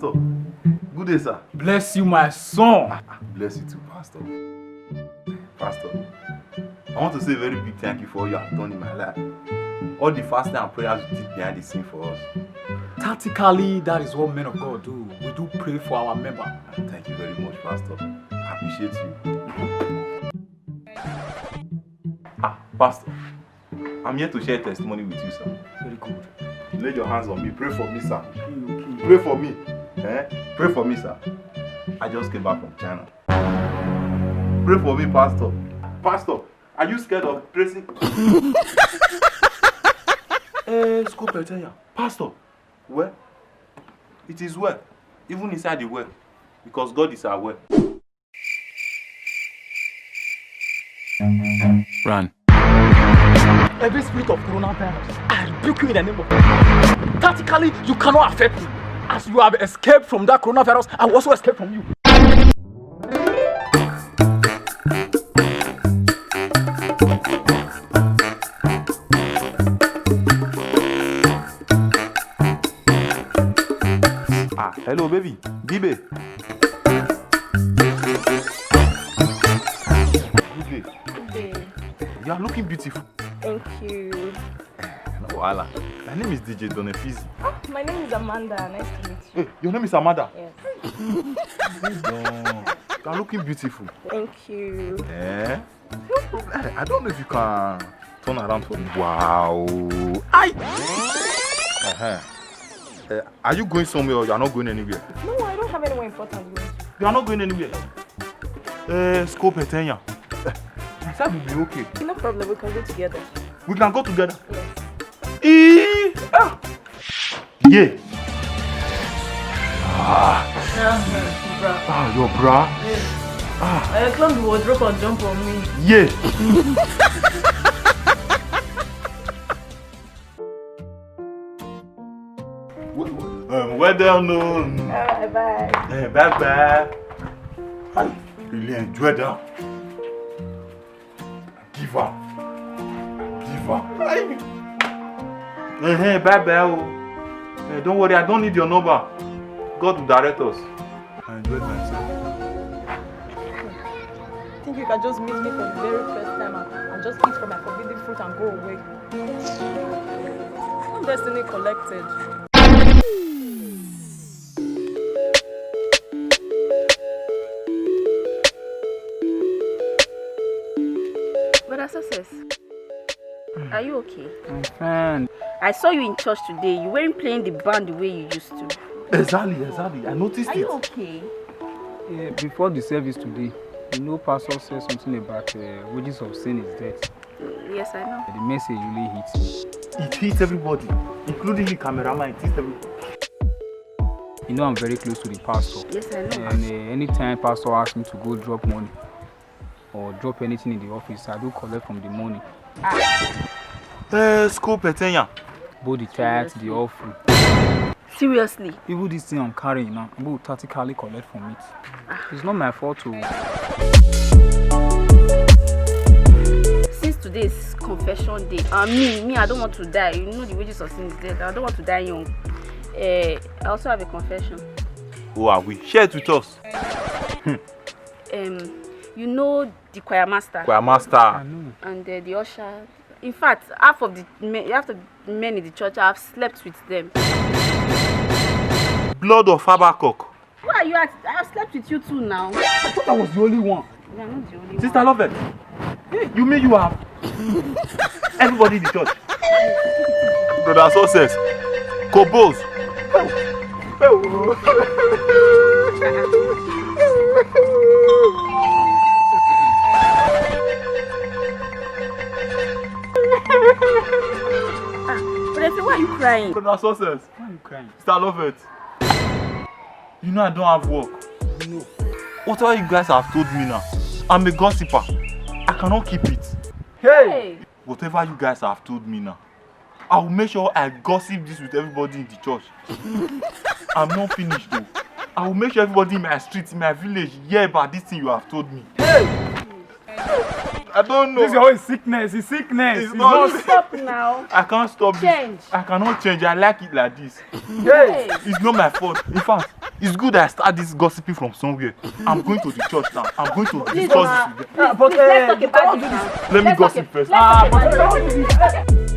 Pastor. Good day, sir. Bless you, my son. Bless you too, Pastor. Pastor, I want to say a very big thank you for all you have done in my life. All the fasting and prayers you did behind the scene for us. Tactically, that is what men of God do. We do pray for our member. Thank you very much, Pastor. I appreciate you. Pastor, I'm here to share testimony with you, sir. Very good. Lay your hands on me. Pray for me, sir. Okay. Pray for me. Pray for me, sir. I just came back from China. Pray for me, Pastor. Pastor, are you scared of pressing? Compilation. Pastor, well, it is well. Even inside the well. Because God is our well. Run. Every spirit of coronavirus, I rebuke you in the name of God. Tactically, you cannot affect me. As you have escaped from that coronavirus, I will also escape from you. Hello, baby. Bibe. You are looking beautiful. Thank you. No, Wala. My name is DJ Donefizi. Oh, my name is Amanda. Nice to meet you. Hey, your name is Amanda? Yes. You are looking beautiful. Thank you. No problem. I don't know if you can turn around for me. Wow. Are you going somewhere or you are not going anywhere? No, I don't have anywhere important going to. You are not going anywhere? Scope Etenya. I said we'll be okay. No problem, we can go together. We can go together? Yes. Yeah. Your bra? Yes. I climb the wardrobe and jump on me. Yeah. Well done. Bye. Bye. I really enjoyed that. Give up. Bye. Don't worry, I don't need your number. God will direct us. I enjoyed myself. I think you can just meet me for the very first time and just eat from my forbidden fruit and go away. Destiny collected. Brother Success, are you okay? I'm fine. I saw you in church today. You weren't playing the band the way you used to. Exactly. I noticed it. Are you okay? Yeah, before the service today, Pastor said something about wages of sin is death. Yes, I know. The message really hits me. It hits everybody, including the cameraman. It hits everybody. You know I'm very close to the pastor. Yes, I know. And anytime pastor asks me to go drop money or drop anything in the office, I do collect from the money. Scope Etenya. Both the tithes, the offering. Seriously? Even this thing I'm carrying now, I will tactically collect from it. It's not my fault to. Since today is confession day, I don't want to die. You know the wages of sin is death. I don't want to die young. I also have a confession. Who are we? Share it with us. You know the choir master. I know. And the usher. In fact, half of the men in the church, I have slept with them. Blood of Habakkuk. Who are you at? I have slept with you too now. I thought I was the only one. You are not the only Sister Lovett, you mean you have everybody in the church? Brother Success, Kobos. Why are you crying? Brother Success, Why are you crying? Sister Lovett, you know I don't have work. No. Whatever you guys have told me now, I'm a gossiper. I cannot keep it. Hey! Whatever you guys have told me now, I will make sure I gossip this with everybody in the church. I'm not finished though. I will make sure everybody in my street, in my village, hear about this thing you have told me. Hey! I don't know. This your own sickness. It's sickness. It's It's not- not. Stop now. I can't stop Change. this. I cannot change. I like it like this. Hey. It's not my fault. In fact, it's good I start this gossiping from somewhere. I'm going to the church now. I'm going to Please, discuss ma. this with them. But Let's talk you about can't this do now. Let me Let's gossip talk- first. let's talk but about you this. can't do this.